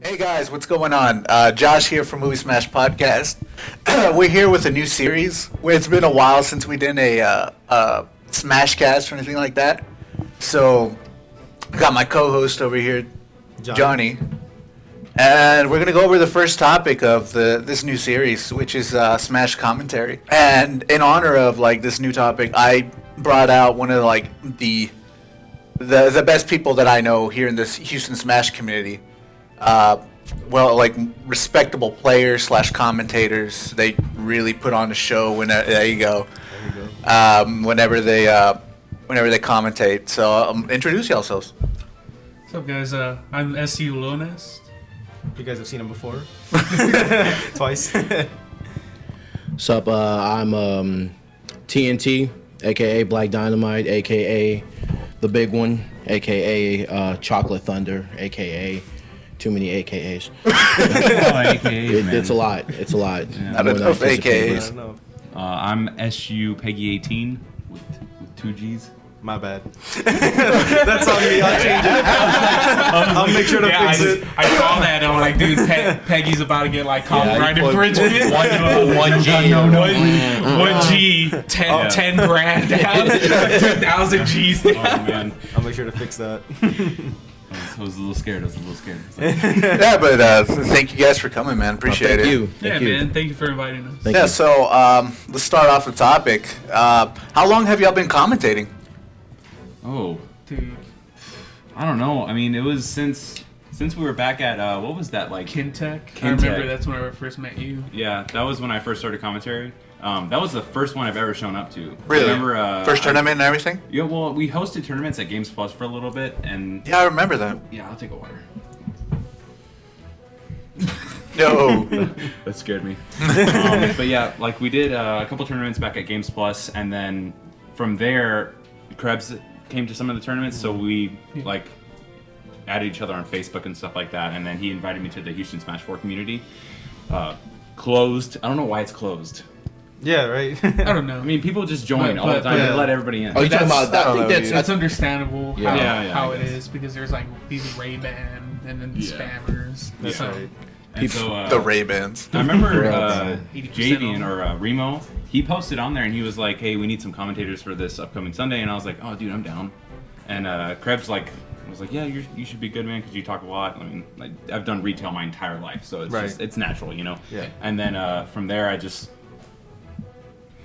Hey guys, what's going on? Josh here from Movie Smash Podcast. We're here with a new series. It's been a while since we did a Smashcast or anything like that. So, I got my co-host over here, Johnny. And we're going to go over the first topic of this new series, which is Smash commentary. And in honor of this new topic, I brought out one of the best people that I know here in this Houston Smash community. Respectable players / commentators. They really put on a show there you go. Whenever they commentate. So introduce yourselves. What's up, guys? I'm SU Lilnest. You guys have seen him before? Twice. What's up? I'm TNT, aka Black Dynamite, aka the big one, aka Chocolate Thunder, aka too many AKAs. It's a lot. It's a lot. Yeah. Not enough AKAs. I'm SU Peggi 18 with 2 G's. My bad. That's on me. I'll change it. I'll make sure to fix it. I saw that. I'm like, dude, Peggy's about to get copyright infringement. One G. One G. 10 grand down. 2,000 G's down. Oh man, I'll make sure to fix that. I was a little scared. Yeah, but thank you guys for coming, man. Appreciate it. Thank you. Man. Thank you for inviting us. Thank you. So let's start off the topic. How long have y'all been commentating? Oh, Dude. I don't know. I mean, it was since we were back at what was that Kintech. I Kintech. remember that's when I first met you. Yeah, that was when I first started commentary. That was the first one I've ever shown up to. Really? I remember, First tournament and everything? Yeah, well, we hosted tournaments at Games Plus for a little bit, and Yeah, I remember that. yeah, I'll take a water. No. That scared me. But yeah, we did a couple tournaments back at Games Plus, and then from there, Krebs came to some of the tournaments, so we added each other on Facebook and stuff like that, and then he invited me to the Houston Smash 4 community. Closed. I don't know why it's closed. Yeah, right. I don't know. I mean, people just join all the But- time. yeah. They let everybody in. Oh, you talking about that? I think It's that's understandable Yeah. how I it guess. is because there's these Ray-Ban and then the Yeah. spammers. That's So, right. And so, The Ray-Bans. I remember 80% Javian off. or Remo, he posted on there and he was like, hey, we need some commentators for this upcoming Sunday. And I was like, oh, dude, I'm down. And Krebs was like, yeah, you should be good, man, because you talk a lot. I mean, I've done retail my entire life, so it's Right. just, it's natural, you know? Yeah. And then from there, I just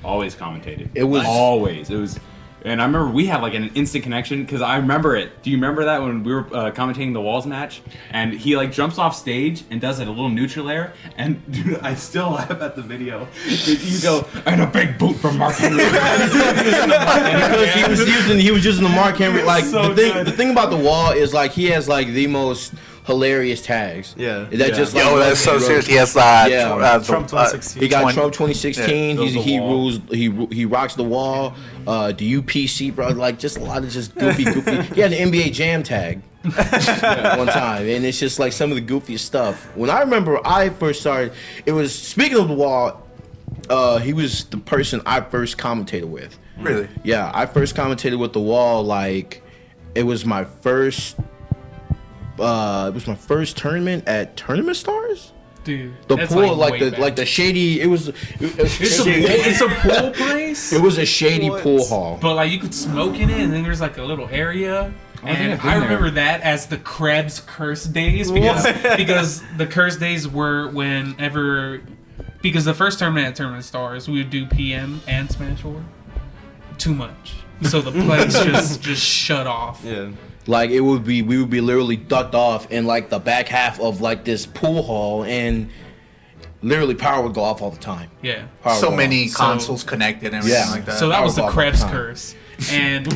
always commentated. It was- Always. It was... And I remember we had an instant connection because I remember it. Do you remember that when we were commentating the Walls match? And he jumps off stage and does a little neutral air. And dude, I still laugh at the video. You go, and a big boot from Mark Henry. because he was using the Mark Henry. So The thing about the Wall is he has the most hilarious tags. Yeah. That Yeah. just Yo, that's so serious. He has Trump 2016. He got Trump 2016. Yeah, He the wall. rules. He rocks the Wall. The UPC, bro. Just a lot of just goofy. He had an NBA Jam tag one time, and it's just some of the goofiest stuff. When I remember I first started, it was speaking of the Wall. He was the person I first commentated with. Really? Yeah, I first commentated with the Wall. It was my first. It was my first tournament at Tournament Stars. dude, The that's pool, way back. the shady. It's a pool place. It was a shady What? pool hall. But you could smoke in it, and then there's a little area. I think And I've been I remember there. that as the Krebs curse days because the curse days were because the first tournament at Tournament Stars we would do PM and Smash 4. Too much, so the place just shut off. Yeah. We would be literally ducked off in the back half of this pool hall, and literally power would go off all the time. Yeah. Power So would go many off. consoles connected and everything Yeah. like that. So that was the Powerball Krebs time. curse, and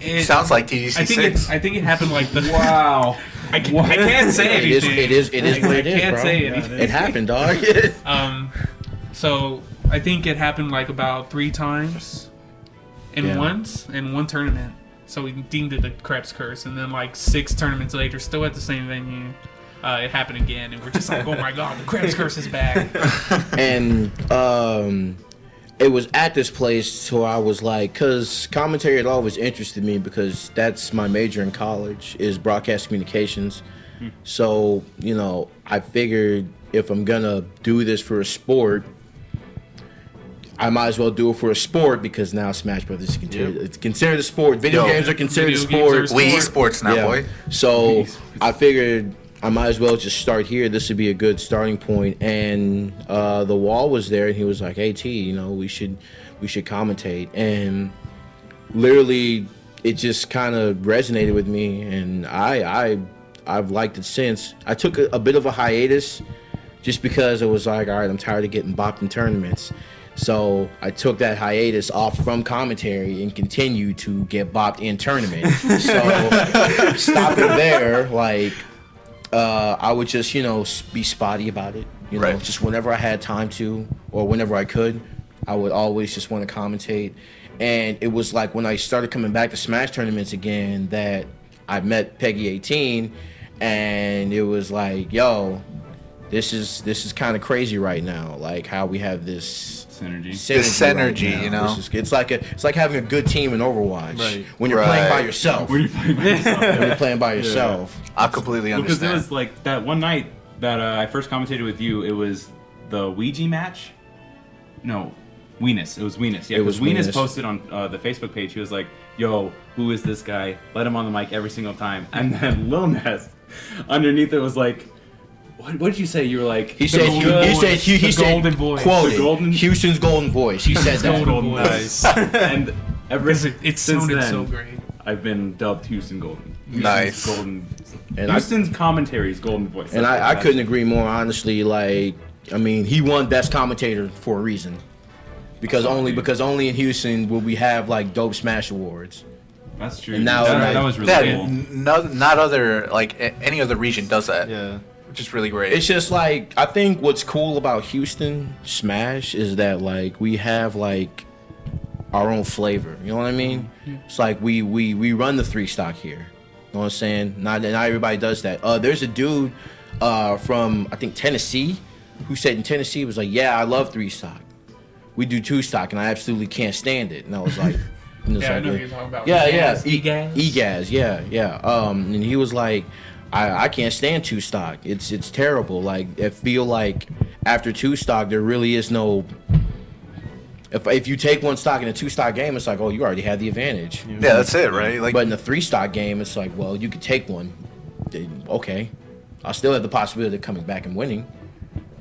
it Sounds like TGC6. I think it happened the Wow. I can't say It is. anything. It is what it is, I can't bro. say anything. It happened, dog. So I think it happened about 3 times in one tournament. So we deemed it a Krebs curse, and then 6 tournaments later, still at the same venue, it happened again, and we're just oh my god, the Krebs curse is back. And it was at this place where I was because commentary had always interested me because that's my major in college is broadcast communications. So, you know, I figured if I'm gonna do this for a sport, I might as well do it for a sport because now Smash Brothers is it's considered a sport. Video games are considered a sport. We esports now, boy. So I figured I might as well just start here. This would be a good starting point. And the Wall was there, and he was like, "Hey T, you know, we should commentate." And literally, it just kind of resonated with me, and I've liked it since. I took a bit of a hiatus just because it was like, all right, I'm tired of getting bopped in tournaments. So I took that hiatus off from commentary and continued to get bopped in tournament. So stopping there, like, I would just, you know, be spotty about it. You know, just whenever I had time to or whenever I could, I would always just want to commentate. And it was like when I started coming back to Smash tournaments again that I met Peggi 18, and it was like, yo, this is kind of crazy right now. Like how we have this synergy, right, you know. It's like having a good team in Overwatch when you're playing by yourself. When you're playing by yourself. I completely understand. Because it was like that one night that I first commentated with you. It was the Ouija match. No, Lilnest. It was Lilnest. Yeah, because Lilnest posted on the Facebook page. He was like, "Yo, who is this guy? Let him on the mic every single time." And then Lilnest underneath it was like, What did you say? You were like, he said golden voice. Quoted, Houston's golden voice. He said that. Golden voice. And ever since it sounded then, so great. I've been dubbed Houston Golden. Nice. Golden. And Houston's commentary's golden voice. And I couldn't agree more, honestly. Like, I mean, he won best commentator for a reason. Because only in Houston will we have like dope Smash awards. That's true. And now that was really cool. Not other like any other region does that. Yeah. Which is really great. It's just like, I think what's cool about Houston Smash is that like we have like our own flavor. You know what I mean? Yeah. It's like we run the 3 stock here. You know what I'm saying? Not everybody does that. There's a dude from I think Tennessee who said in Tennessee, he was like, "Yeah, I love 3 stock. We do 2 stock, and I absolutely can't stand it." And I was like, I know what you're talking about. EGAS, yeah. And he was like, I can't stand 2 stock. It's terrible. Like, I feel like after 2 stock, there really is no. If you take 1 stock in a 2 stock game, it's like, oh, you already had the advantage. Yeah, that's it, right? Like, but in a 3 stock game, it's like, well, you could take 1. Okay, I'll still have the possibility of coming back and winning.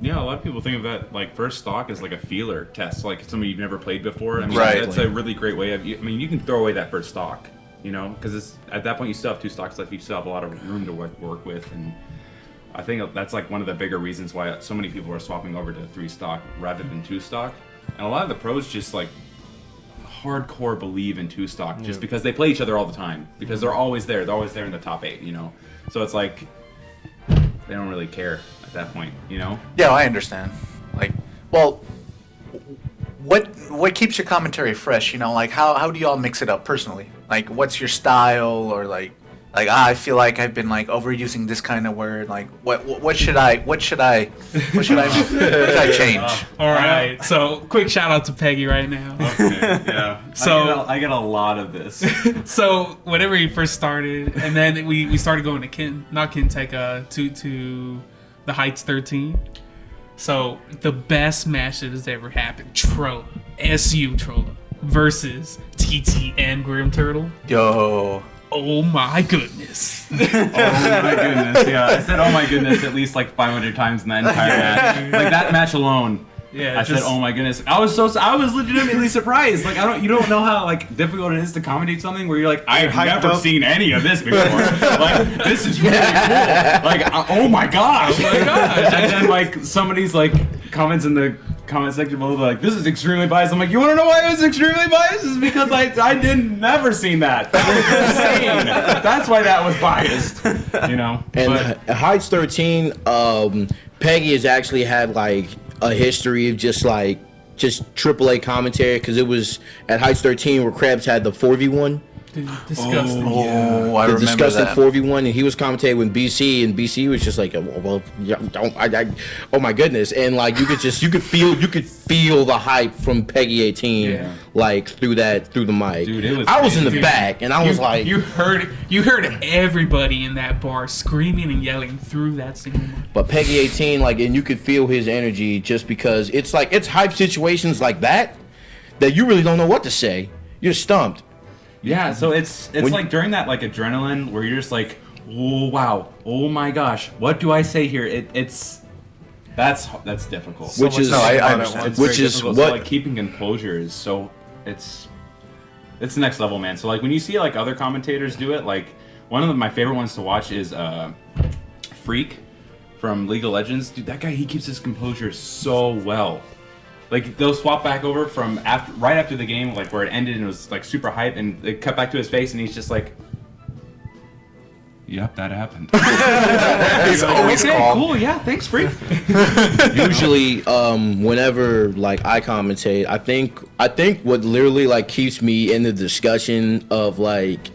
Yeah, a lot of people think of that like first stock as like a feeler test, like somebody you've never played before. I mean, that's a really great way of. I mean, you can throw away that first stock, you know, because at that point you still have 2 stocks left. You still have a lot of room to work with, and I think that's like one of the bigger reasons why so many people are swapping over to 3 stock rather than 2 stock. And a lot of the pros just like hardcore believe in 2 stock just because they play each other all the time, because they're always there. They're always there in the top 8, you know. So it's like they don't really care at that point, you know. Yeah, I understand. Like, well, what keeps your commentary fresh? You know, like how do y'all mix it up personally? Like, what's your style, or like I feel like I've been like overusing this kind of word. Like, what should I change? All right. So, quick shout out to Peggi right now. Okay. Yeah. So I get a lot of this. So whenever he first started, and then we started going to Kintech to the Heights 13. So the best match that has ever happened, SU Trolla versus TT and Grim Turtle. Yo. Oh my goodness. Oh my goodness. Yeah, I said oh my goodness at least like 500 times in that entire match. Like that match alone. Yeah, I said oh my goodness. I was legitimately surprised. Like you don't know how like difficult it is to commentate something where you're like, I've never seen any of this before. Like this is really cool. Like oh my gosh. Oh my gosh. And then like somebody's like comments in the comment section below like, this is extremely biased. I'm like, you want to know why it was extremely biased? It's because I didn't never seen that. Insane. That's why that was biased. You know. And Heights 13, Peggi has actually had like a history of just AAA commentary, because it was at Heights 13 where Krebs had the 4v1. Dude, disgusting. Oh, I The remember disgusting that. 4v1, and he was commentating with BC, and BC was just like, well, yeah, oh my goodness, and like you could feel the hype from Peggy 18, Yeah. like through the mic. Dude, it was I was in the crazy. back, and I was like, you heard everybody in that bar screaming and yelling through that single mic. but Peggy 18, like, and you could feel his energy just because it's hype situations like that you really don't know what to say. You're stumped. Yeah, so it's When- like during that like adrenaline where you're just like, oh wow, oh my gosh, what do I say here? That's difficult. Which is- No, I It's understand. Which very is difficult. what- So, like keeping composure is so it's next level, man. So like when you see like other commentators do it, like one of my favorite ones to watch is Freak from League of Legends. Dude, that guy, he keeps his composure so well. Like they'll swap back over from right after the game, like where it ended and it was like super hype, and they cut back to his face and he's just like, "Yep, that happened." He's always Okay, calm. cool. Yeah, thanks, Freak. Usually, whenever like I commentate, I think what literally like keeps me in the discussion of like,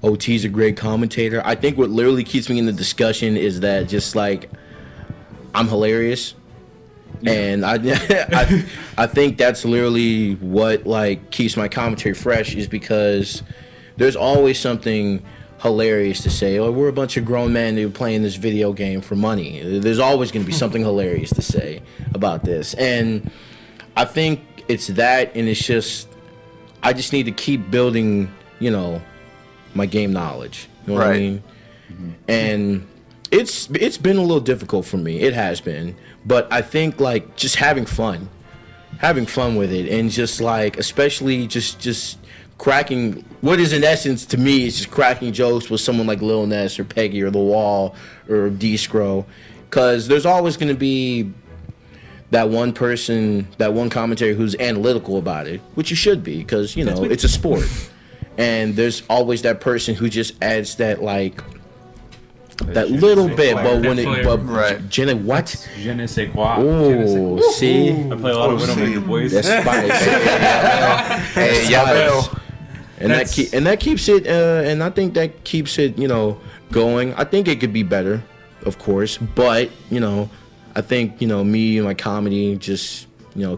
oh, T's a great commentator. I think what literally keeps me in the discussion is that just like I'm hilarious, and I think that's literally what like keeps my commentary fresh, is because there's always something hilarious to say. Oh, we're a bunch of grown men who are playing this video game for money. There's always going to be something hilarious to say about this, and I think it's that, and it's just I just need to keep building, my game knowledge. You know what I Right. mean? And it's been a little difficult for me. It has been, but I think like just having fun with it, and just like especially just cracking what is in essence to me is just cracking jokes with someone like Lilnest or Peggy or The Wall or D-Scro, because there's always going to be that one person, that one commentator who's analytical about it, which you should be, because it's a sport, and there's always that person who just adds that like that little bit, but when it flavor. Right. Jenna, what? Je ne sais quoi. Oh, see, I play a lot of Oh, Widowmaker see. boys. that's spice. Hey, yeah, Spice. bro. And that keeps it, and I think that keeps it, going. I think it could be better, of course, but I think me and my comedy just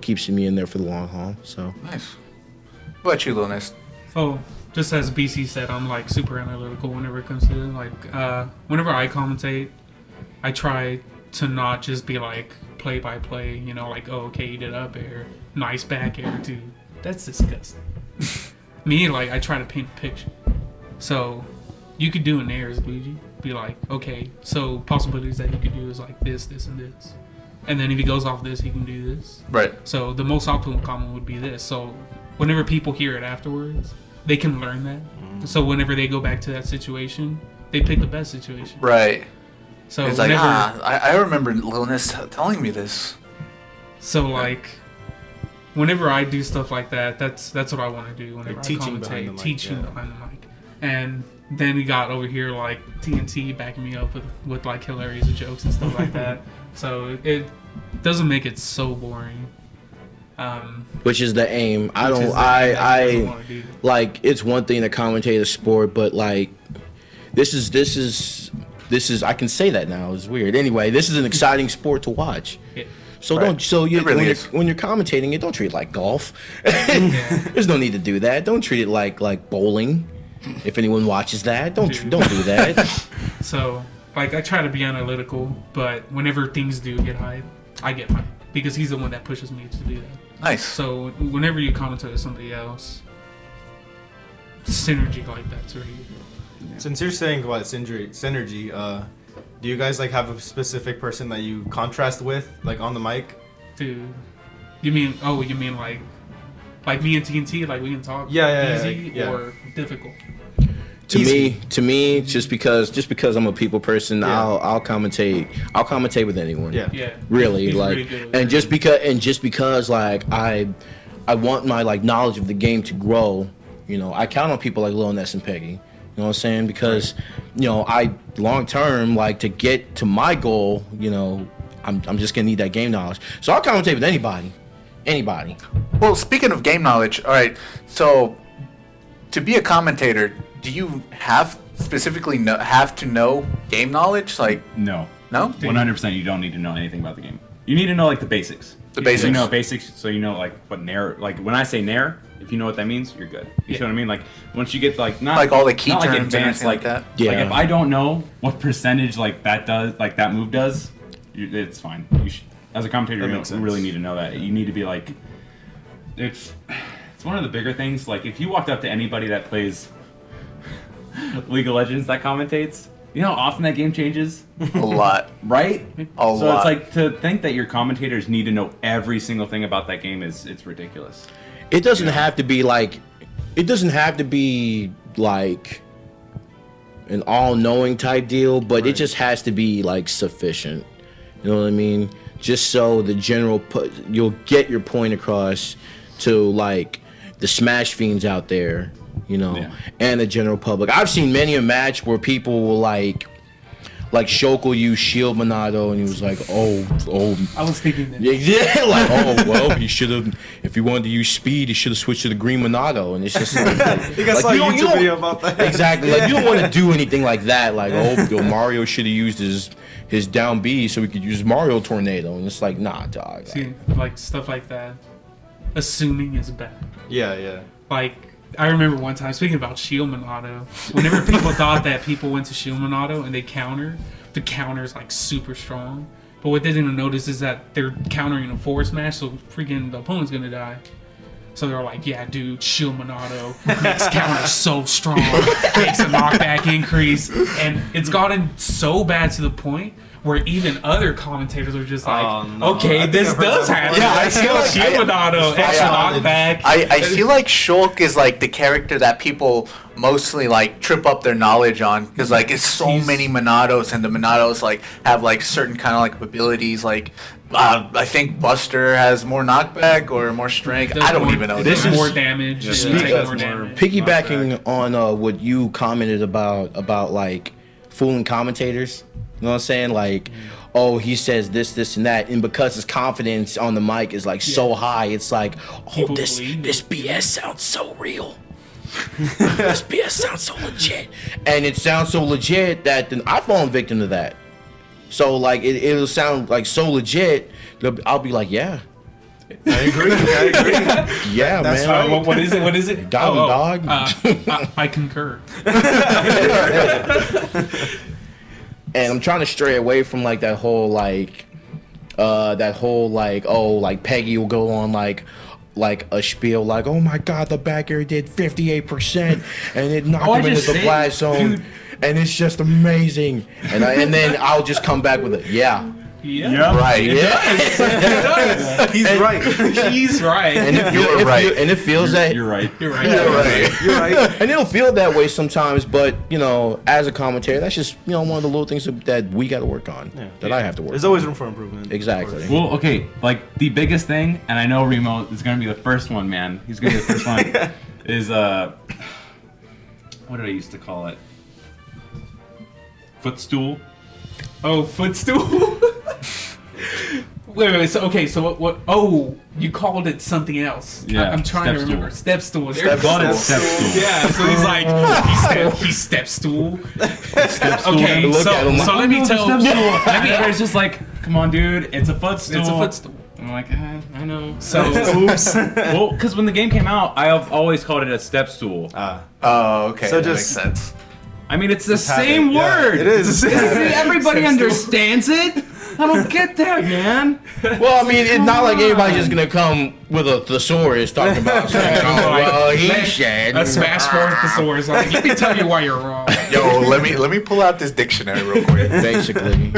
keeps me in there for the long haul. So Nice. What about you, Lilnest? Oh, just as BC said, I'm like super analytical whenever it comes to it. Like, whenever I commentate, I try to not just be like play by play, like, oh, okay, you did up air, nice back air, dude. That's disgusting. Me, like, I try to paint a picture. So, you could do an airs, Luigi. Be like, okay, so possibilities that he could do is like this, this, and this. And then if he goes off this, he can do this. Right. So the most optimal comment would be this. So whenever people hear it afterwards, they can learn that. So whenever they go back to that situation, they pick the best situation. Right. So It's like, whenever, I remember Lilnest telling me this. so like, whenever I do stuff like that, that's what I want to do. Whenever Like teaching I behind the commentate, mic, teaching yeah. behind the mic, and then we got over here like TNT backing me up with like hilarious jokes and stuff like that. So it doesn't make it so boring. which is the aim. I Which don't. is the thing that I I wanna do. like. It's one thing to commentate a sport, but like, this is. I can say that now. It's weird. Anyway, this is an exciting sport to watch. Yeah. So Right. don't. So you It really when, is. when you're commentating it, don't treat it like golf. There's no need to do that. Don't treat it like bowling. If anyone watches that, don't do that. So, like, I try to be analytical, but whenever things do get hype, I get hype because he's the one that pushes me to do that. Nice. So, whenever you commentate with somebody else, synergy like that's really good. Since you're saying about synergy, do you guys like have a specific person that you contrast with, like on the mic? Dude, you mean like me and TNT, like we can talk Yeah, easy yeah. or difficult? To me, just because I'm a people person, Yeah. I'll commentate with anyone. Yeah. Yeah, Really, He's like, really good with and it. just because like I want my like knowledge of the game to grow, I count on people like Lilnest and Peggy. You know what I'm saying? Because, I long term, like, to get to my goal, I'm just gonna need that game knowledge. So I'll commentate with anybody. Well, speaking of game knowledge, all right. So to be a commentator, do you have to know game knowledge? Like, No. no? 100%. You don't need to know anything about the game. You need to know like the basics. The basics. So you know basics, so you know like what nair. Like when I say nair, if you know what that means, you're good. You see what I mean? Like once you get like not Like all the key not terms like and advanced, everything like that? Yeah. Like if I don't know what percentage like that does, like that move does, it's fine. You should, as a commentator, That you makes don't sense. really need to know that. You need to be like, it's one of the bigger things. Like if you walked up to anybody that plays League of Legends that commentates, you know how often that game changes, A lot. right? A So lot. it's like to think that your commentators need to know every single thing about that game it's ridiculous. It doesn't have to be like, an all-knowing type deal, but it just has to be like sufficient. You know what I mean? Just so the general you'll get your point across to like the Smash fiends out there, you know, Yeah. and the general public. I've seen many a match where people will like Shulk will use Shield Monado, and he was like, oh. I was thinking that. Yeah, like, oh, well, he should have, if he wanted to use speed, he should have switched to the green Monado. And it's just like, You guys saw a YouTube video about that. exactly, like, you don't want to do anything like that. Like, oh, Mario should have used his down B so he could use Mario Tornado. And it's like, nah, dog. See, like stuff like that. Assuming is bad. Yeah. Like, I remember one time, speaking about Shield Monado, whenever people thought that people went to Shield Monado and they counter, the counter's like super strong. But what they didn't notice is that they're countering a forward smash, so freaking the opponent's gonna die. So they're like, yeah, dude, Shield Monado makes counter so strong, makes a knockback increase. And it's gotten so bad to the point where even other commentators are just like, Oh, no. I okay, think this I've heard does that happen. before. Yeah, I feel like Shield Monado, extra knockback. I feel like Shulk is like the character that people mostly like trip up their knowledge on because like it's so He's- many Monados and the Monados like have like certain kind of like abilities like I think Buster has more knockback or more strength. Does I don't more- even know. it This does is- more damage. Yeah, it speak takes of- more damage. Piggybacking on what you commented about like fooling commentators. You know what I'm saying? Like, oh, he says this, and that, and because his confidence on the mic is like so high, it's like, oh, People this believe BS sounds so real. This BS sounds so legit, and it sounds so legit that then I've fallen victim to that. So like it'll sound like so legit, I'll be like, yeah, I agree. yeah, That's man. right. What is it? What is it? Got him, dog. I concur. And I'm trying to stray away from like that whole like Peggy will go on like a spiel like, oh my god, the back air did 58% and it knocked him into the blast zone, and it's just amazing. And then I'll just come back with it. Yeah. Yeah. Right. Yeah. He's right. He's right. And it feels that You're right. You're right. You're right. You're right. and it'll feel that way sometimes, but you know, as a commentator, that's just, you know, one of the little things that we got to work on, that I have to work There's on. always room for improvement. Exactly. of course. Well, okay, like the biggest thing, and I know Remo is gonna be the first one, man. He's gonna be the first one. Is what did I used to call it? Footstool. Oh, footstool. Wait. So okay. So what? Oh, you called it something else. Yeah, I'm trying to step remember. Step stool. Step Called it stool. step stool. Yeah. So he's like he's step stool. Step Okay. Look So at him. let me tell. Everybody's just like, come on, dude, it's a footstool. It's a footstool. I'm like, I know. So Oops. Well, because when the game came out, I've always called it a step stool. Oh, okay. So that just- makes sense. I mean, it's the have same it. Yeah, word. it is. It's the same- Everybody Step stool. understands it. I don't get that, man. Well, I mean, it's not like anybody's just gonna come with a thesaurus talking about something. Oh, well, he said. a smash for thesaurus. Like, let me tell you why you're wrong. Yo, let me pull out this dictionary real quick. Basically.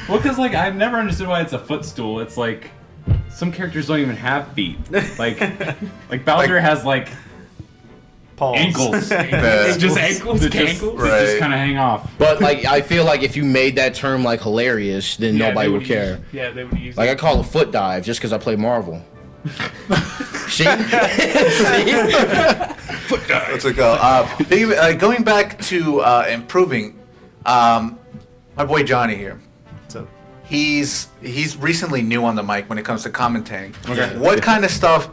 Well, because like I've never understood why it's a footstool. It's like some characters don't even have feet. Like Bowser has like Pause. ankles. It's just ankles, That just, cankles. Right. that just kind of hang off. But like, I feel like if you made that term like hilarious, then Yeah, nobody they would care. Yeah, they would use. Like I it. call it foot dive just because I play Marvel. See? Foot dive. Let's go. Going back to improving, my boy Johnny here. So, He's recently new on the mic when it comes to commentating. Okay. What kind of stuff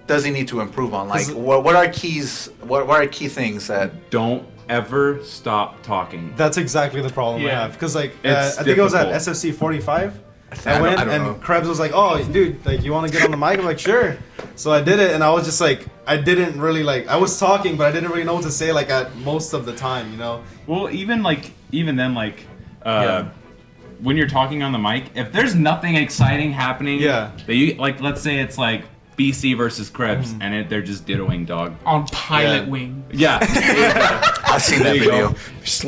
does he need to improve on? Like, 'Cause- what are keys? What are key things that? Don't ever stop talking. That's exactly the problem I Yeah. have. Because like It's I think it was at difficult. SFC 45. I I don't- went I don't know. and Krebs was like, "Oh, dude, like you want to get on the mic?" I'm like, "Sure." So I did it, and I was just like, I didn't really like. I was talking, but I didn't really know what to say. Like at most of the time, you know. Well, even then, Yeah. when you're talking on the mic, if there's nothing exciting happening, Yeah. that you like, let's say it's like BC versus Krebs, and they're just dittoing, dog. On Pilot Yeah. Wing. Yeah, I've seen that There you video. go.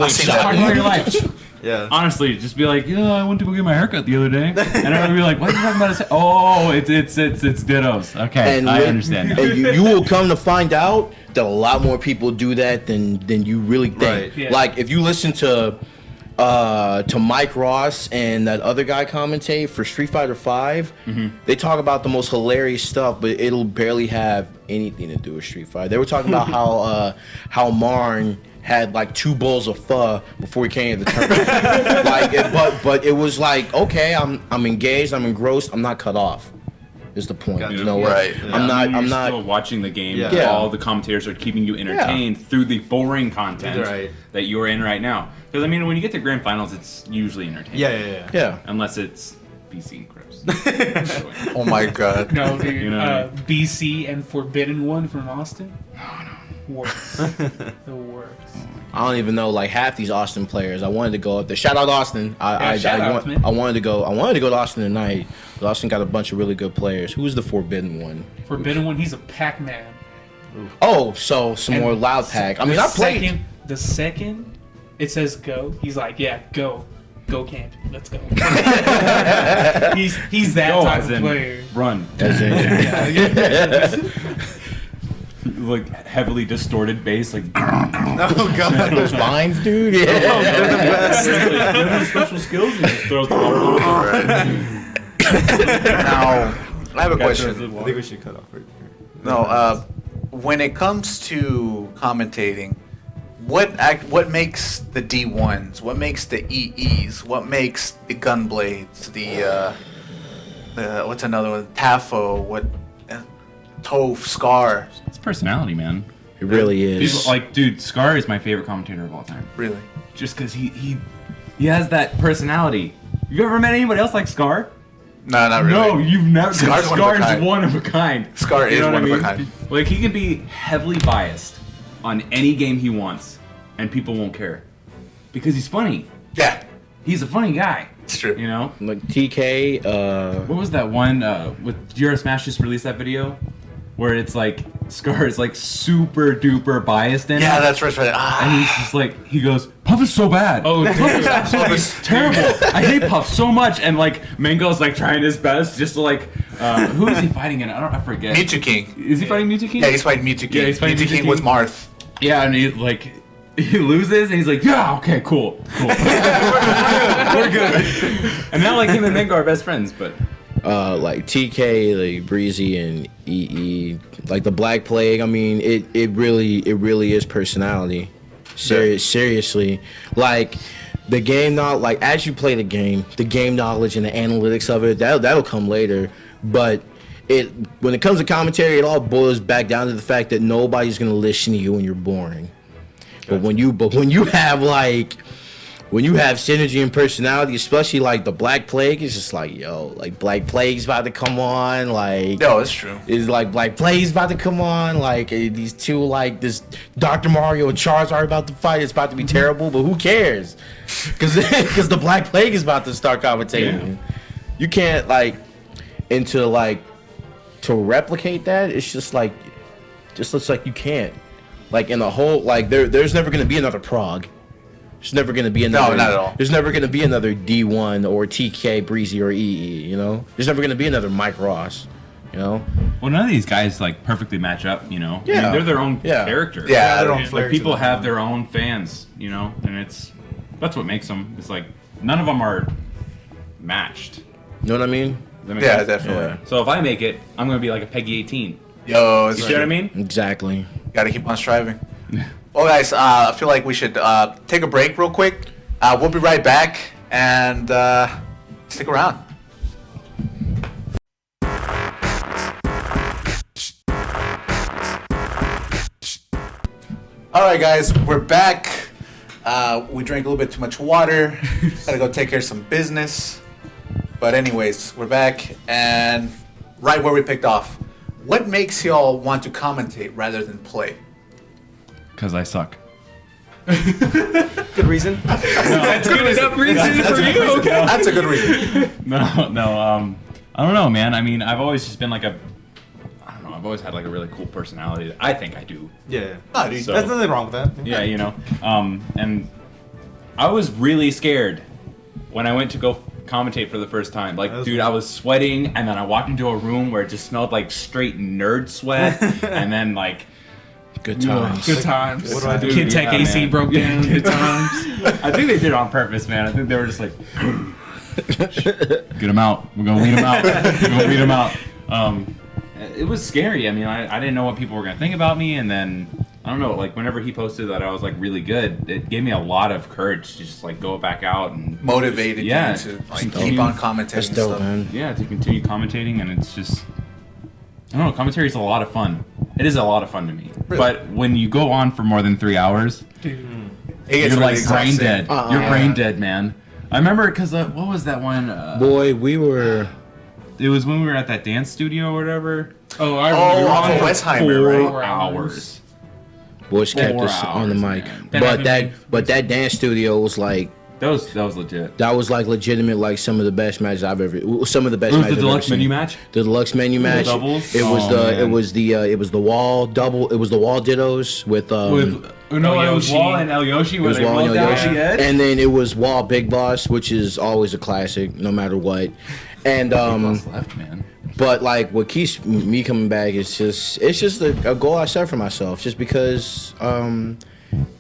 I've seen Talk that. about your life. Yeah. honestly, just be like, yeah, I went to go get my haircut the other day, and I'd be like, what are you talking about? Oh, it's dittos. Okay, And I li- understand now. And you will come to find out that a lot more people do that than you really think. Right. Yeah. Like if you listen to Mike Ross and that other guy commentate for Street Fighter V, they talk about the most hilarious stuff, but it'll barely have anything to do with Street Fighter. They were talking about how Marn had like 2 bowls of pho before he came to the tournament. But it was like, okay, I'm engaged, I'm engrossed, I'm not cut off. Is the point? Gotcha. You know what? Right. I'm not. You're I'm not. still watching the game. Yeah. Yeah. All the commentators are keeping you entertained through the boring content Right. that you're in right now. Because I mean, when you get to grand finals, it's usually entertaining. Yeah. Yeah. Unless it's BC and Crips. Oh my god. No, dude. You know what I mean? BC and Forbidden One from Austin. Worst. The worst. I don't even know like half these Austin players. I wanted to go up there. Shout out Austin. Shout out, man. I wanted to go. I wanted to go to Austin tonight. But Austin got a bunch of really good players. Who's the Forbidden One? Forbidden One, he's a Pac-Man. Oh, so some And more loud pack. I mean, the I played. The second it says go, he's like, yeah, go. Go camp. Let's go. he's that Go, type as of in player. run. As in- Like heavily distorted bass, like Oh god. Those vines, dude. Yeah. special skills and just throws the water. Now, I have a question. I think we should cut off right here. No, when it comes to commentating, what makes the D1s? What makes the EEs? What makes the Gunblades? The what's another one? Tafo? What? Toph, Scar? It's personality, man. It really is. People, like, dude, Scar is my favorite commentator of all time. Really? Just because he has that personality. You ever met anybody else like Scar? No, not really. No, you've never. Scar's one of a kind. one of a kind. Scar You is know what one I of a mean? kind. Like, he can be heavily biased on any game he wants, and people won't care because he's funny. Yeah, He's a funny guy. it's true. You know. Like TK. What was that one with Smash just released that video where it's like Scar is like super duper biased in Yeah, it. that's right. And Ah, he's just like, he goes, Puff is so bad. Oh, dude. Puff is absolutely terrible. I hate Puff so much. And like, Mango's like trying his best just to like, who is he fighting in? I forget. Mewtwo King. Is he fighting Mewtwo King? Yeah, he's fighting Mewtwo King. Yeah, he's fighting Mewtwo Mewtwo King was King. Marth. Yeah, and he like, he loses and he's like, yeah, okay, cool. We're good. And now like him and Mango are best friends, but. Like TK, like Breezy and EE, like the Black Plague. I mean, it really is personality. Seriously, like the game not like as you play the game knowledge and the analytics of it that'll come later. But when it comes to commentary, it all boils back down to the fact that nobody's gonna listen to you when you're boring. But when you have synergy and personality, especially like the Black Plague, it's just like, yo, like Black Plague's about to come on, like No, it's true. it's like Black Plague's about to come on, like these two, like this Dr. Mario and Charizard are about to fight. It's about to be terrible, but who cares? Because the Black Plague is about to start commentating. You can't to replicate that. It's just like, looks like you can't. Like in the whole, like there's never gonna be another Prague. There's never gonna be another. No, not at all. There's never gonna be another D1 or TK, Breezy or EE. You know, there's never gonna be another Mike Ross. You know, Well, none of these guys like perfectly match up, you know. I Yeah. mean, they're their own Yeah. character. Yeah, their own yeah. flair Like to people them. have their own fans, you know, and that's what makes them. It's like none of them are matched. Does you know what I mean? that make Yeah, sense? definitely. Yeah. So if I make it, I'm gonna be like a Peggy 18. Yo, it's You true. see what I mean? Exactly. Gotta keep on striving. Well, guys, I feel like we should take a break real quick. We'll be right back, and stick around. All right, guys, we're back. We drank a little bit too much water. Gotta go take care of some business. But anyways, we're back, and right where we picked off. What makes y'all want to commentate rather than play? Because I suck. Good reason. That's good enough reason for you. Okay. That's a good reason. No. I don't know, man. I mean, I've always just been like I've always had like a really cool personality. I think I do. Yeah. No, dude, So- There's nothing wrong with that. Yeah, you know. And I was really scared when I went to go commentate for the first time. Like, That's dude, weird. I was sweating, and then I walked into a room where it just smelled like straight nerd sweat, and then like. Good times. Good times. What do I do? Kid Tech Yeah, AC man. broke down. Good times. I think they did it on purpose, man. I think they were just like, get him out. We're gonna weed him out. We're gonna weed him out. It was scary. I mean, I didn't know what people were gonna think about me, and then I don't know. Like whenever he posted that I was like really good, it gave me a lot of courage to just like go back out and Motivated Yeah. you to like, Dope. keep on commentating That's and dope, stuff. man. yeah, to continue commentating, and it's just I don't know. Commentary is a lot of fun. It is a lot of fun to me. Really? But when you go on for more than 3 hours, Dude. It gets you're really like brain exhausting. dead. You're brain dead, man. I remember because what was that one? Boy, we were. It was when we were at that dance studio or whatever. Oh, I Oh, remember. off of that. Westheimer, right? 4 hours. Boys kept 4 us on the hours, mic, man. but that dance studio was like That was legit. that was like legitimate, like some of the best matches I've ever. Some of the best It was matches the I've ever deluxe seen. menu match. The deluxe menu match. doubles? It was Oh, the man. it was the wall double. It was the wall dittos with No, it was Yoshi. Wall and El Yoshi it where was they wall rolled and down Yoshi. the edge. And then it was wall Big Boss, which is always a classic, no matter what. And What's left, man? but like what keeps me coming back is just a goal I set for myself, just because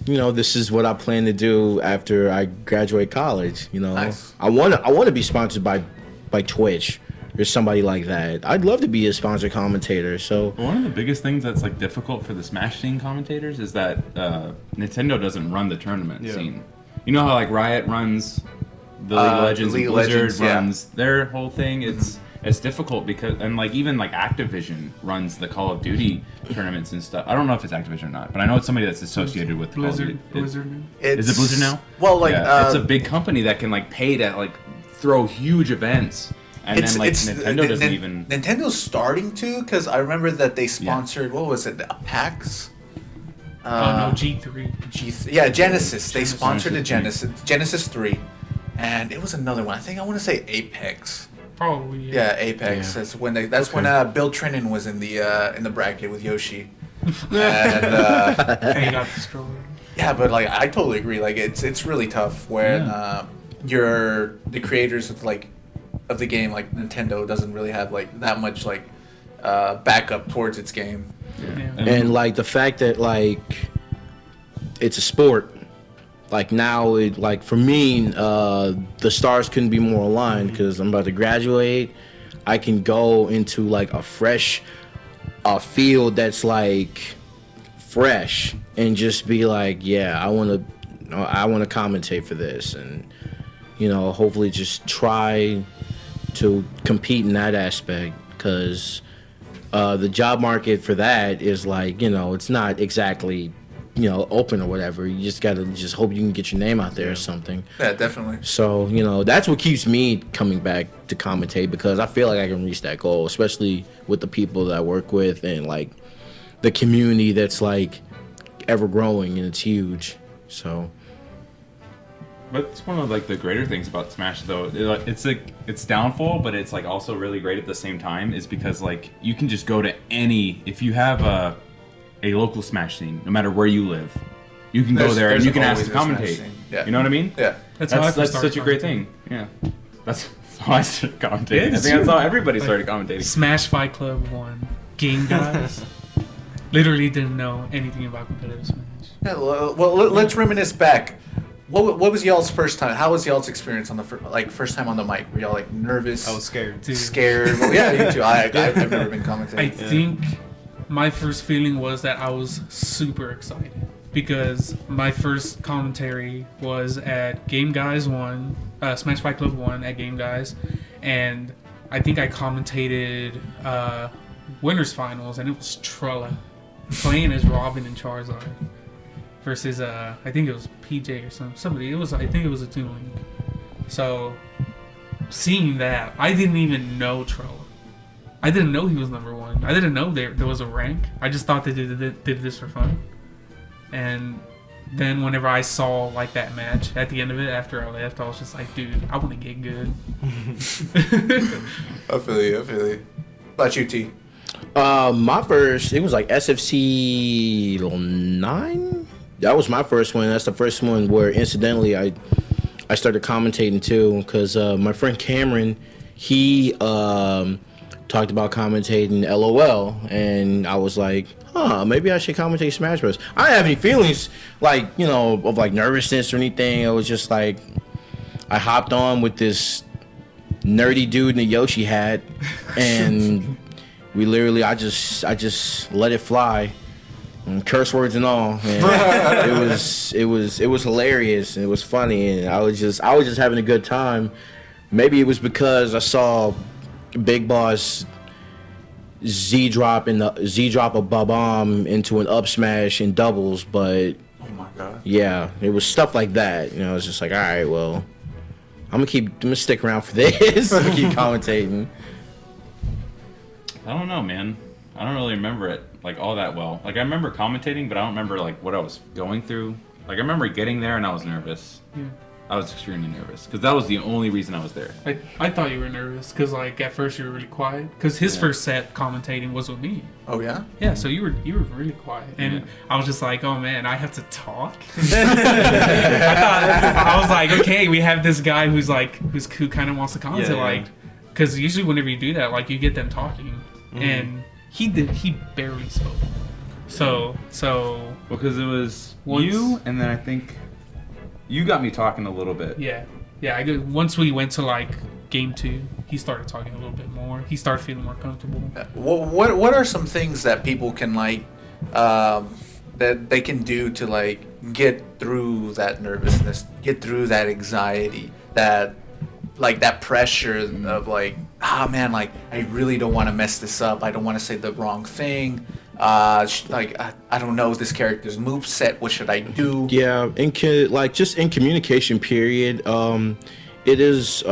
you know, this is what I plan to do after I graduate college. You know, Nice. I want to be sponsored by Twitch or somebody like that. I'd love to be a sponsored commentator. So One of the biggest things that's like difficult for the Smash scene commentators is that Nintendo doesn't run the tournament scene. You know how like Riot runs the League of Legends, League and of Blizzard Legends, yeah. runs their whole thing. It's difficult because and like even like Activision runs the Call of Duty tournaments and stuff. I don't know if it's Activision or not, but I know it's somebody that's associated with the Call of Blizzard. Duty. Blizzard. Is it Blizzard now? Well, like Yeah, it's a big company that can like pay to like throw huge events, and then like Nintendo doesn't even. Nintendo starting to, because I remember that they sponsored what was it, PAX? Oh no, G3. Genesis. They sponsored the Genesis 3, and it was another one. I want to say Apex. Probably. Yeah, Apex. Yeah. That's when when Bill Trinan was in the bracket with Yoshi. And And he got destroyed. yeah, but like I totally agree. Like it's really tough when you're the creators of of the game. Like Nintendo doesn't really have like that much like backup towards its game. Yeah. and like the fact that like it's a sport. Like now, like for me, the stars couldn't be more aligned because I'm about to graduate. I can go into like a fresh field that's like fresh and just be like, yeah, I want to commentate for this, and you know, hopefully just try to compete in that aspect because the job market for that is like, you know, it's not exactly, you know, open or whatever. You just gotta hope you can get your name out there or something. Yeah, definitely. So, you know, that's what keeps me coming back to commentate because I feel like I can reach that goal, especially with the people that I work with and like the community that's like ever growing and it's huge. So But it's one of like the greater things about Smash though. It's like its downfall, but it's like also really great at the same time. Is because like you can just go to any if you have a local Smash scene, no matter where you live, you can go there and There's you can ask always to a Smash commentate. scene. Yeah. You know what I mean? Yeah. That's how I That's first started such a great commentating. thing. Yeah, that's how I started commentating. Yeah, I it's think that's true. how everybody started commentating. Smash Fight Club 1. Game guys. Literally didn't know anything about competitive Smash. Yeah, well, let's reminisce back. What was y'all's first time? How was y'all's experience on the first time on the mic? Were y'all like nervous? I was scared. Dude. scared. Well, yeah, you too. I've never been I commentating. think my first feeling was that I was super excited because my first commentary was at Game Guys 1, Smash Fight Club 1 at Game Guys, and I think I commentated Winners Finals, and it was Trella playing as Robin and Charizard. versus I think it was PJ or somebody. I think it was a Toon Link. So seeing that, I didn't even know Troll. I didn't know he was number 1. I didn't know there was a rank. I just thought they did this for fun. And then whenever I saw like that match at the end of it, after I left, I was just like, dude, I want to get good. I feel you. What about you, T? My first, it was like SFC 9. That was my first one. That's the first one where incidentally I started commentating too, because my friend Cameron, he talked about commentating LOL, and I was like, maybe I should commentate Smash Bros. I didn't have any feelings like, of like nervousness or anything. It was just like I hopped on with this nerdy dude in a Yoshi hat, and we literally I just let it fly, and curse words and all. And it was hilarious, and it was funny, and I was just having a good time. Maybe it was because I saw Big Boss Z drop a bomb into an up smash in doubles, but Oh my god. yeah, it was stuff like that. It's just like, all right, well, I'm gonna stick around for this. I'm gonna keep commentating. I don't know, man. I don't really remember it like all that well. Like I remember commentating, but I don't remember like what I was going through. Like I remember getting there and I was nervous. Yeah. I was extremely nervous because that was the only reason I was there. I thought you were nervous because like at first you were really quiet because his first set commentating was with me. Oh yeah. Yeah, so you were really quiet, and Yeah. I was just like, oh man, I have to talk. I was like, okay, we have this guy who kind of wants to comment, Yeah, like, because usually whenever you do that, like you get them talking, and he barely spoke. So Because it was Once- you, and then I think you got me talking a little bit. yeah. Once we went to like game 2, he started talking a little bit more. He started feeling more comfortable. What are some things that people can like that they can do to like get through that nervousness, get through that anxiety, that pressure of like, man, like I really don't want to mess this up. I don't want to say the wrong thing. I don't know this character's moveset. What should I do? Yeah, just in communication period, it's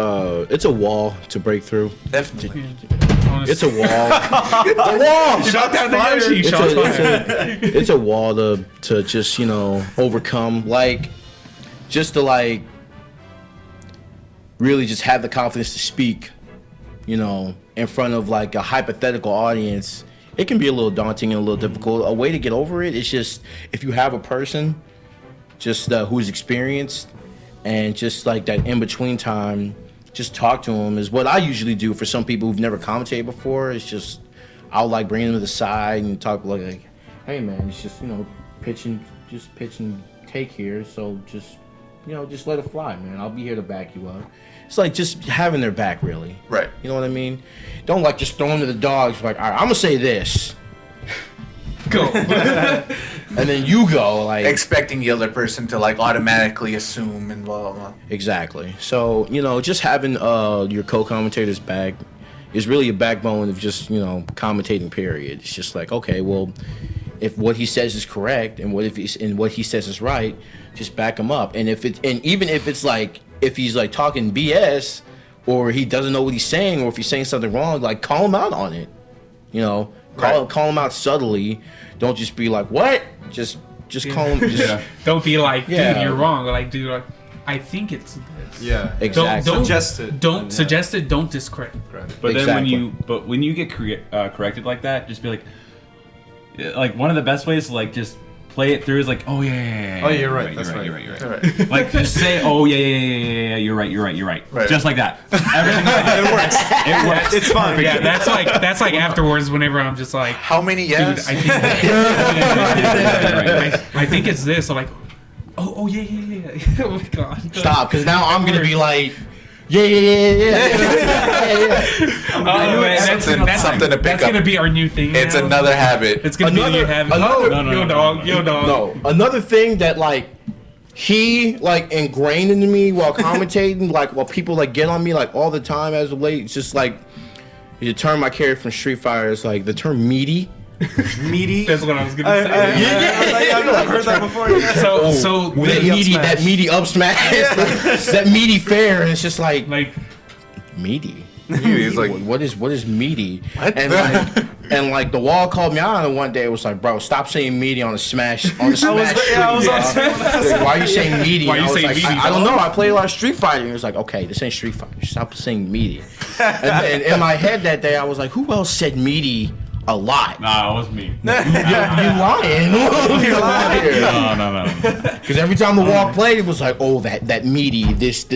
a wall to break through. Definitely. It's a wall. Shot down the Yoshi. Shots fired. It's a wall to just overcome. Like, just to like really just have the confidence to speak, in front of like a hypothetical audience. It can be a little daunting and a little difficult. A way to get over it is just if you have a person just who's experienced and just like that in between time, just talk to them is what I usually do for some people who've never commentated before. It's just I'll like bring them to the side and talk like, hey man, it's just pitch and take here. So just let it fly, man. I'll be here to back you up. It's like just having their back, really. Right. You know what I mean? Don't like just throw them to the dogs. Like, all right, I'm gonna say this. Go. And then you go like Expecting the other person to like automatically assume and blah blah blah. exactly. So just having your co-commentator's back is really a backbone of just commentating. Period. It's just like, okay, well, if what he says is correct and what he says is right, just back him up. And even if it's like if he's like talking BS or he doesn't know what he's saying or if he's saying something wrong, like call him out on it. Call him out subtly. Don't just be like, what? Just call him. Just, Don't be like, dude, Yeah. you're wrong. Like, dude, like, I think it's this. Yeah. Exactly. Don't Suggest it. Don't Yeah. suggest it. Don't discredit. But then Exactly. when you get corrected like that, just be like one of the best ways to like just play it through is like, oh yeah. Oh, you're right. That's right. You're right. All right. Like just say, oh yeah, you're right. Right. Just like that. Everything It works. it works. It's fine. Yeah, that's like afterwards. Whenever I'm just like, How many dude, yes? I think I think it's this. I'm like, oh yeah. Oh my god. stop, because now I'm gonna be like, yeah. Something to pick That's up. gonna be our new thing. It's now. another habit. It's gonna be the new habit. Yo dog. No, another thing that like he like ingrained into me while commentating, like while people like get on me like all the time as of late. It's just like the term I carry from Street Fighter is like the term meaty. Meaty. That's what I was gonna say. I've heard that before. Yeah. So that meaty up smash, that meaty fair, and it's just like meaty. He's like, what is meaty? What? And like the wall called me out on it one day. It was like, bro, stop saying meaty on the smash I was stream, like, why are you saying meaty? Why And you I was saying like, meaty, I don't dog? know. I play a lot of Street Fighter. And he was like, okay, this ain't Street Fighter. Stop saying meaty. And in my head that day, I was like, who else said meaty a lot? Nah, it was me. You lying? You're lying. No. Because every time the wall played, it was like, oh, that meaty, this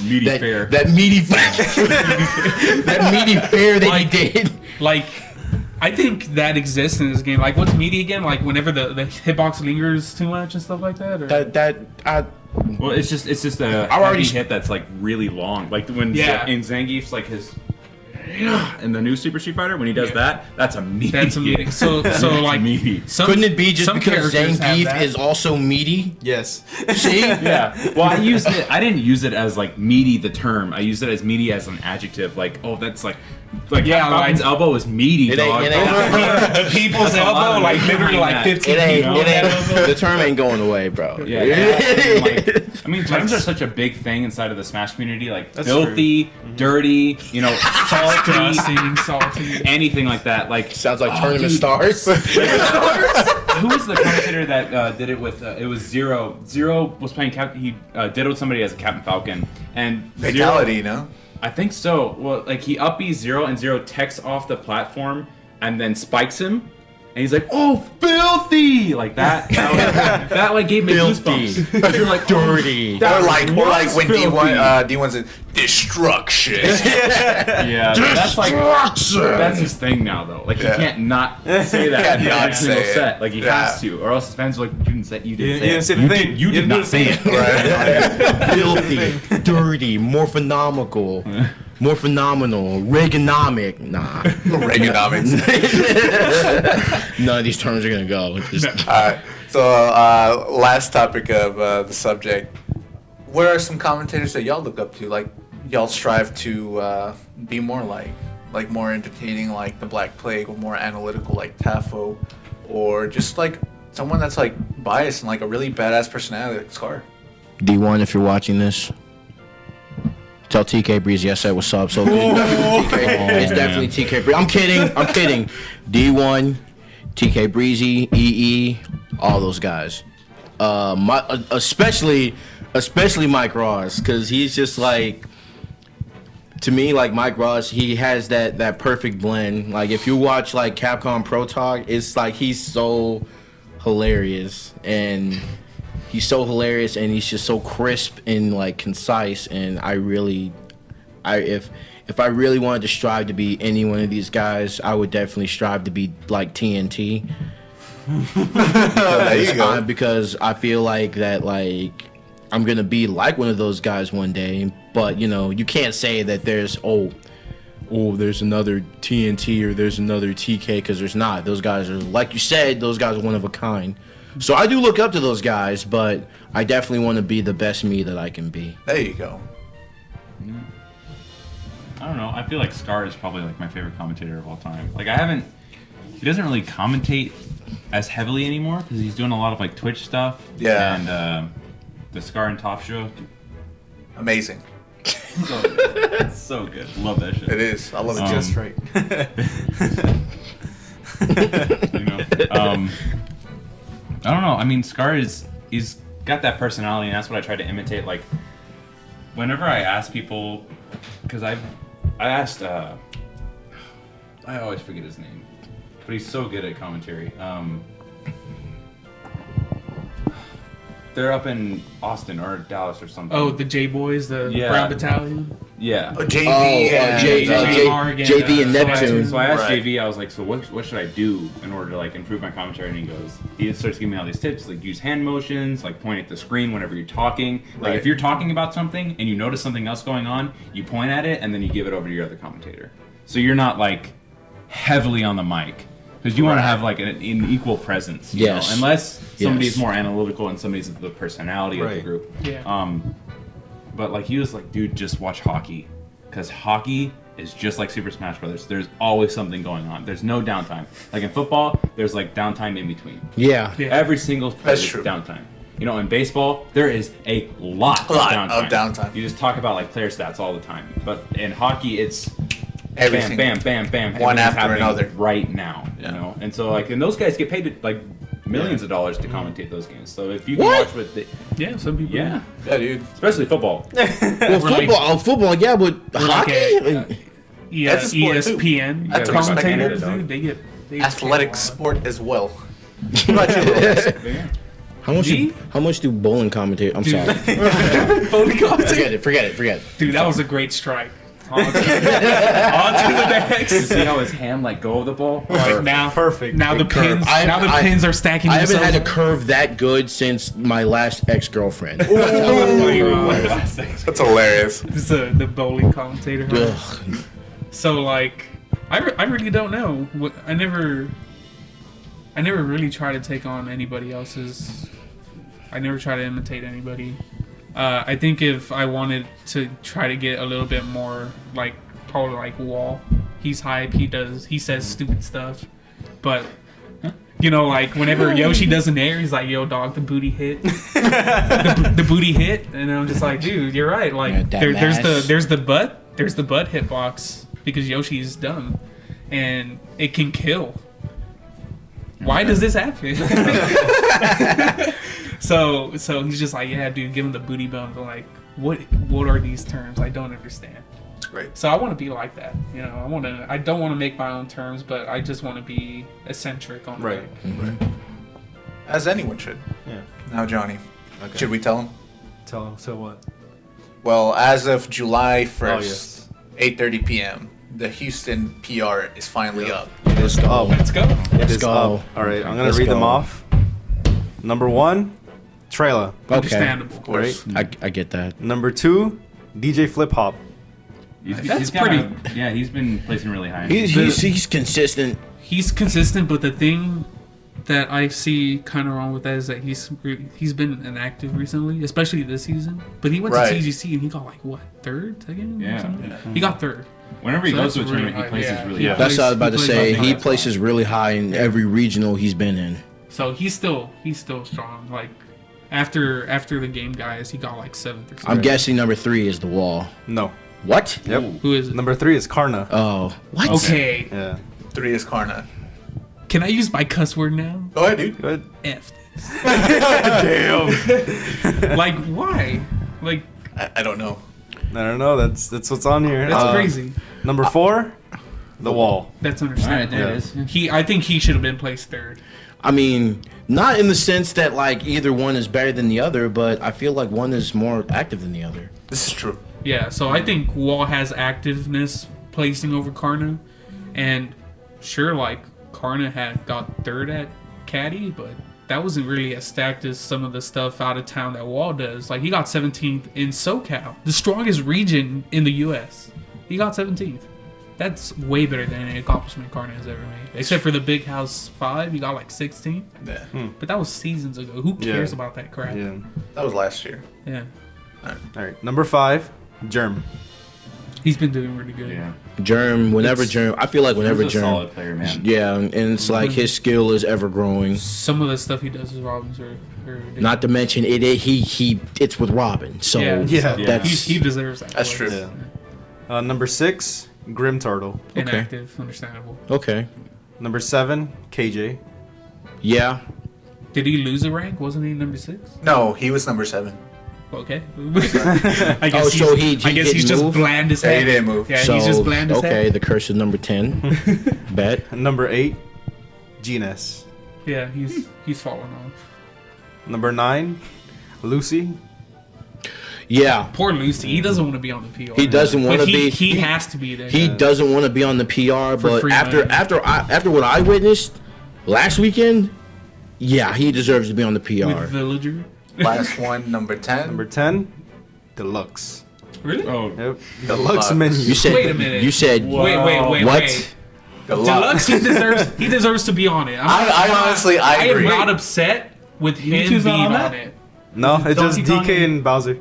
Meaty that, fair. that meaty that meaty fair that he did. like, I think that exists in this game. Like, what's meaty again? Like, whenever the hitbox lingers too much and stuff like that. Or? Well, it's just a I already heavy hit that's like really long. Like when in Zangief's like his in the new Super Street Fighter when he does that, that's a meaty. That's a meaty. So like, meaty. Couldn't it be just some because characters have Zangief that. is also meaty? yes. See? Yeah. Well, I didn't use it as like meaty the term. I used it as meaty as an adjective. Like, oh, that's like Yeah, Falcon's like- elbow is meaty, It dog. ain't People's That's a lot elbow, of like meat literally behind like that. 15 It ain't. feet. It ain't. The term ain't going away, bro. Yeah. And, like, I mean, terms are such a big thing inside of the Smash community. Like That's filthy, dirty, salty, Disgusting, salty. anything like that. Like Sounds like oh, tournament dude. stars. Who was the commentator that did it with? It was Zero. Zero was playing. He did it with somebody as a Captain Falcon, and fatality, Zero, you know? I think so. Well, like he up B's Zero, and Zero techs off the platform, and then spikes him, and he's like, "Oh, filthy!" Like that. That like gave me goosebumps. You're like dirty. Or like when filthy. D1's in destruction. Yeah, that's like that's his thing now though. Like Yeah. he can't not say that Can't in not every single say it. set. Like he Yeah. has to, or else his fans are like, you didn't didn't say say it. the thing. You did not say it. Right. Filthy, dirty, more phenomenal, Reaganomic. Nah, Reaganomics. none of these terms are gonna go. Just- Alright. So last topic of the subject. What are some commentators that y'all look up to? Like y'all strive to be more like more entertaining, like the Black Plague, or more analytical, like Tafo, or just like someone that's like biased and like a really badass personality, like Scar. D1, if you're watching this, tell TK Breezy I said what's up. So it's definitely TK Breezy. I'm kidding. D1, TK Breezy, EE, all those guys. Especially Mike Ross, because he's just like, to me, like Mike Ross, he has that perfect blend. Like if you watch like Capcom Pro Talk, it's like he's so hilarious and he's just so crisp and like concise. And if I really wanted to strive to be any one of these guys, I would definitely strive to be like TNT. There you go. Because I feel like that, like I'm gonna be like one of those guys one day. But you can't say that there's there's another TNT or there's another TK, because there's not. Those guys are, like you said, those guys are one of a kind. So I do look up to those guys, but I definitely want to be the best me that I can be. There you go. I don't know. I feel like Scar is probably like my favorite commentator of all time. Like he doesn't really commentate as heavily anymore because he's doing a lot of like Twitch stuff. Yeah. And the Scar and Top show. Amazing. So good. It's so good. Love that shit. It is. I love it. Just right. I don't know. I mean, Scar he's got that personality, and that's what I try to imitate. Like, whenever I ask people, because I asked, I always forget his name, but he's so good at commentary. They're up in Austin or Dallas or something. Oh, the J Boys, the Yeah. Brown Battalion. Yeah. JV JV and Neptune. So I asked Right. JV, I was like, so what should I do in order to like improve my commentary? And he starts giving me all these tips, like use hand motions, like point at the screen whenever you're talking. Like Right. if you're talking about something and you notice something else going on, you point at it and then you give it over to your other commentator. So you're not like heavily on the mic. Because you want to have like an equal presence, you Yes. know? Unless somebody's Yes. more analytical and somebody's the personality of the Right. group. Yeah. But like he was like, dude, just watch hockey, because hockey is just like Super Smash Brothers. There's always something going on. There's no downtime. Like in football, there's like downtime in between. Yeah. Every single play That's is true. downtime. You know, in baseball, there is a lot of downtime. You just talk about like player stats all the time. But in hockey, it's Everything. bam, bam, bam, bam. One everything's after happening another. right now. You know, and so like, and those guys get paid like millions of dollars to commentate those games. So if you can watch with the, Yeah, some people. yeah, Yeah, dude. especially football. Well, football, yeah, but hockey. Yeah, That's a sport, too. ESPN That's a commentators, respect. dude, they get Athletic sport as well. What about you, Lilnest? How much do bowling commentate? I'm sorry. Bowling commentator. Forget it. Dude, that was a great strike. On to the next. You see how his hand let go of the ball? Like now, Perfect. Now the pins. Now the pins are stacking. I haven't themselves had a curve that good since my last ex-girlfriend. That's hilarious. This is the bowling commentator. Huh? Ugh. So like, I really don't know. I never really try to take on anybody else's. I never try to imitate anybody. I think if I wanted to try to get a little bit more like probably like Wall, he's hype. He says stupid stuff, but you know, like whenever Yoshi does an air, he's like, "Yo, dog, the booty hit, the booty hit," and I'm just like, "Dude, you're right." Like Yeah, that there's the butt hitbox because Yoshi's dumb, and it can kill. Why does this happen? So he's just like, yeah, dude, give him the booty bump. But like, what are these terms? I don't understand. Right. So I want to be like that. You know, I don't want to make my own terms, but I just want to be eccentric on Right. As anyone should. Yeah. Now, Johnny, Okay. should we tell him? Tell him. So what? Well, as of July 1st, Oh, yes. 8:30 p.m., the Houston PR is finally up. Let's go. Oh, Let's go. it is go. up. All right, I'm gonna Let's read them go. off. Number 1, trailer. Okay. Understandable. Of course. Right. I get that. Number 2, DJ Flip Hop. That's got pretty- yeah, he's been placing really high. He's consistent. He's consistent, but the thing that I see kind of wrong with that is that he's been inactive recently, especially this season. But he went Right. to TGC and he got like what, third, second? Yeah. Or something? He got third. Whenever he So goes that's to a really tournament, he high, places yeah. really Yeah. high. That's what I was about to He say. plays He high. places really high in every regional he's been in. So he's still strong. Like after the game guys, he got like 7th or something. I'm guessing number 3 is the Wall. No. What? Yep. Who is it? Number 3 is Karna. Oh, what? Okay. Yeah. 3 is Karna. Can I use my cuss word now? Go ahead, dude. Good. F this. Damn. Like why? Like I don't know. I don't know. That's what's on here. that's crazy. Number 4, The Wall. That's All right, understandable. there it is. I think he should have been placed third. I mean, not in the sense that like either one is better than the other, but I feel like one is more active than the other. This is true. Yeah, so I think Wall has activeness placing over Karna, and sure, like Karna had got third at Caddy, but that wasn't really as stacked as some of the stuff out of town that Wall does. Like he got 17th in SoCal, the strongest region in the U.S. He got 17th. That's way better than any accomplishment Karna has ever made, except for the Big House 5. He got like 16th, Yeah. but that was seasons ago. Who cares Yeah. about that crap? Yeah. That was last year. Yeah. All right. Number 5, Germ. He's been doing really good. Yeah. Germ, I feel like whenever He's a Germ, solid player, man. yeah, and it's like his skill is ever growing. Some of the stuff he does with Robins are ridiculous. Not to mention it's with Robin, so Yeah. Yeah. that's he deserves that. That's true. Yeah. Number 6, Grim Turtle. Inactive, understandable. okay. Number 7, KJ. Yeah, Did he lose a rank? Wasn't he number 6? No, he was number 7. Okay. I guess Oh, so he's, he I guess didn't he's just move? bland as Yeah, heck. he didn't move. Yeah, so he's just bland as okay. heck. The curse of number 10. Bet. Number 8, Genius. Yeah, he's falling off. Number 9, Lucy. Yeah, Poor Lucy. He doesn't want to be on the PR. he doesn't want But to be. He has to be there. He doesn't want to be on the PR, For but free after money. what I witnessed last weekend, yeah, he deserves to be on the PR. With Villager. Last one, number 10. Number 10, Deluxe. Really? Oh, Yep. Deluxe. Deluxe menu. You said. Wait a minute. You said. Wait. What? Deluxe, he deserves to be on it. I honestly, I am agree. not upset with him two's being on on that? it. No, it's just Donkey Kong DK and- and Bowser.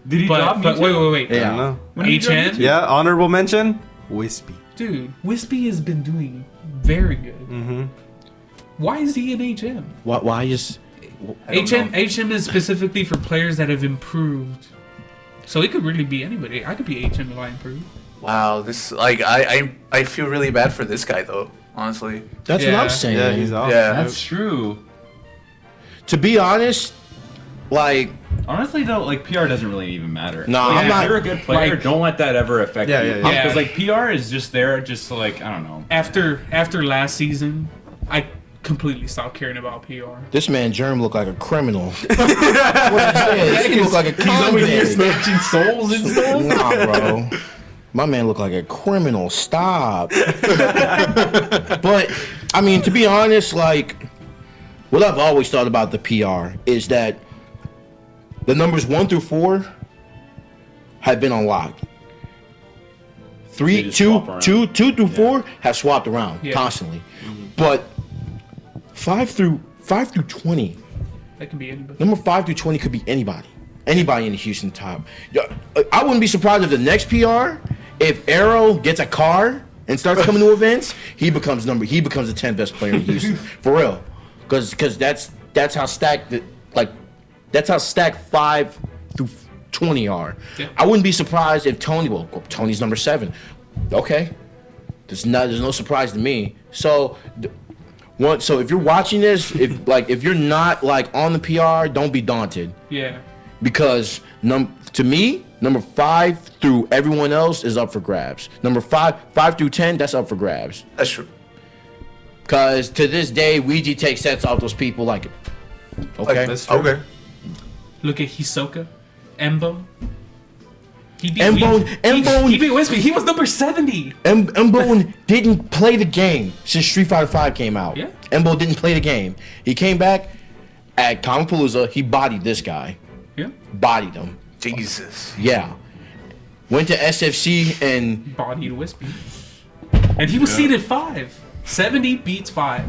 did he drop But Mewtwo? wait. I Yeah. don't know. When did he drop HN? Mewtwo? Yeah, honorable mention, Wispy. Dude, Wispy has been doing very good. Mm-hmm. Why is he in HM? Why is HM is specifically for players that have improved. So it could really be anybody. I could be HM if I improve. Wow, this like I feel really bad for this guy though. Honestly. that's what Yeah. I'm saying? Yeah, he's off. Yeah. That's true. To be honest, like Honestly, though, like PR doesn't really even matter. No, Like, I'm if not- you're a good player, like- don't let that ever affect Yeah, you. yeah, yeah. Because like PR is just there, just to, like I don't know. After last season, I completely stopped caring about PR. this man Germ looked like a criminal. He looked like a convict. snatching souls and stuff. Nah, bro. My man looked like a criminal. Stop. But I mean, to be honest, like what I've always thought about the PR is that the numbers 1 through 4 have been unlocked. They 3, just 2, swap around. 2 through 4 have swapped around Yeah. constantly. But 5 through 20. That can be anybody. Number 5 through 20 could be anybody. Anybody in the Houston top. Yeah, I wouldn't be surprised if the next PR, if Arrow gets a car and starts coming to events, he becomes the 10th best player in Houston. For real. Because that's how stacked that's how stacked 5 through 20 are. Yeah. I wouldn't be surprised if Tony's number 7. Okay. There's no surprise to me. So so if you're watching this, if you're not like on the PR, don't be daunted. Yeah. Because to me, number 5 through everyone else is up for grabs. Number 5 through 10, that's up for grabs. That's true. Cause to this day, Ouija takes sets off those people like, okay, That's true. Okay. Look at Hisoka, Embo. He beat Mbone- He beat Wispy. He was number 70. Mbone didn't play the game since Street Fighter V came out. Yeah. Mbo didn't play the game. He came back at Kamapalooza. He bodied this guy. Yeah. Bodied him. Jesus. Yeah. Went to SFC and Bodied Wispy. And he was seeded 5. 70 beats 5.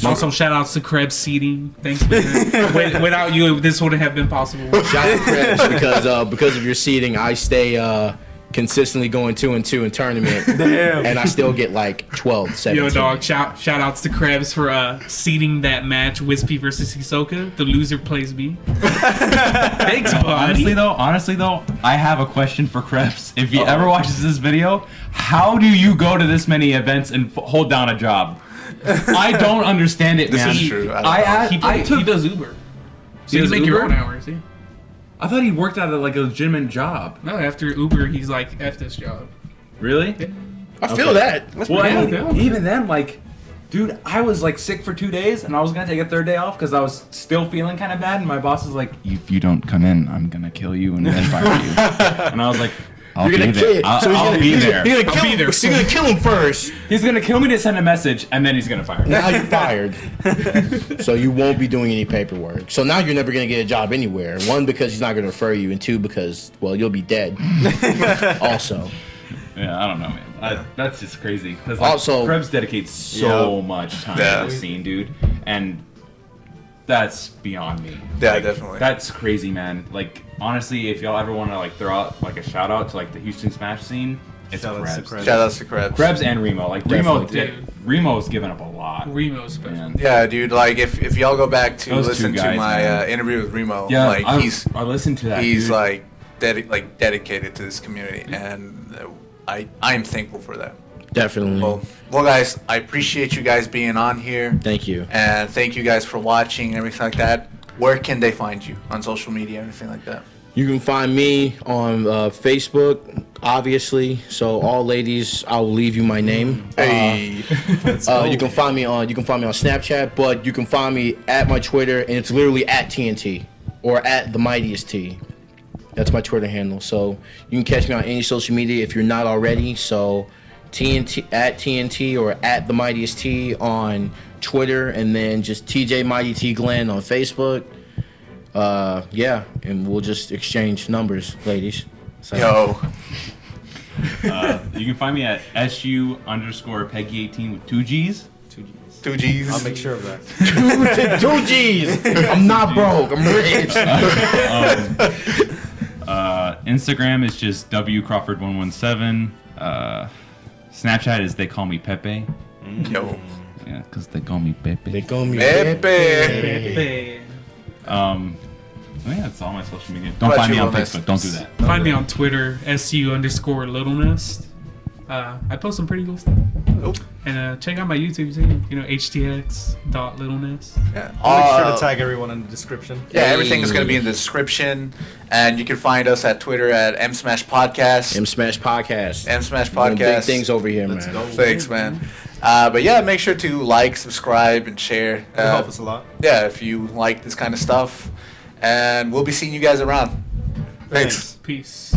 Also, shout outs to Krebs seeding. Thanks, man. Without you, this wouldn't have been possible. shout out to Krebs because of your seeding, I stay consistently going 2-2 in tournament. Damn. And I still get like 12, 17. Yo, dog, shout outs to Krebs for seeding that match, Wispy versus Hisoka. The loser plays me. Thanks, buddy. Honestly though, I have a question for Krebs. If he ever watches this video, how do you go to this many events and hold down a job? I don't understand it, This man. is true. He does Uber. So you does make your Uber? own hours, yeah. I thought he worked at like a legitimate job. No, after Uber, he's like, F this job. Really? I feel that. Well, I pretty mean, even then, like, dude, I was like sick for 2 days, and I was gonna take a 3rd day off because I was still feeling kind of bad. And my boss was like, "If you don't come in, I'm gonna kill you and then fire you." And I was like, "I'll You're be gonna there. kill. I'll be there." You're gonna kill him first. He's gonna kill me to send a message, and then he's gonna fire me. Now you're fired. So you won't be doing any paperwork. So now you're never gonna get a job anywhere. 1, because he's not gonna refer you, and 2, because you'll be dead. Also. Yeah, I don't know, man. That's just crazy. Because like, Also- Krebs dedicates so much time to the scene, dude, and that's beyond me. Yeah, Like, definitely. That's crazy, man. Like, honestly, if y'all ever want to like throw out like a shout out to like the Houston Smash scene, it's Shout outs to Krebs. Krebs. Shout outs to Krebs. Krebs and Remo. Like Definitely. Remo's given up a lot. Remo's special. Man. Yeah, dude. Like if y'all go back to Those two listen to guys, my man. interview with Remo, Yeah, like I listened to that. he's dude. like dedicated to this community, and I'm thankful for that. Definitely. Well, guys, I appreciate you guys being on here, Thank you. and thank you guys for watching and everything like that. Where can they find you on social media, anything like that? You can find me on Facebook, obviously. So all ladies, I'll leave you my name. Hey, You can find me on Snapchat, but you can find me at my Twitter, and it's literally at TNT or at the Mightiest T. That's my Twitter handle. So you can catch me on any social media if you're not already. So TNT at TNT or at the Mightiest T on Twitter, and then just TJ Mighty T Glenn on Facebook. Yeah, and we'll just exchange numbers, ladies. So. yo, You can find me at SU_Peggi18 with 2 G's. 2 G's. I'll make sure of that. 2 G's. I'm not broke. I'm rich. Instagram is just W Crawford117. Snapchat is they call me Pepe. Yo. Yeah, because they call me Pepe. They call me Pepe. Pepe. Yeah, that's all my social media. Don't What find me about on you, Facebook. Don't do that. Find me on Twitter, SU_Lilnest. I post some pretty cool stuff. Nope. And check out my YouTube too. htx.Lilnest. Yeah. I'll make sure to tag everyone in the description. Yeah, everything is going to be in the description, and you can find us at Twitter at MSmashPodcast. Smash Podcast. Smash Doing big Podcast. things over here, Let's man. go. Thanks, man. But yeah, make sure to like, subscribe, and share. It'll help us a lot. Yeah, if you like this kind of stuff, and we'll be seeing you guys around. Thanks. Peace.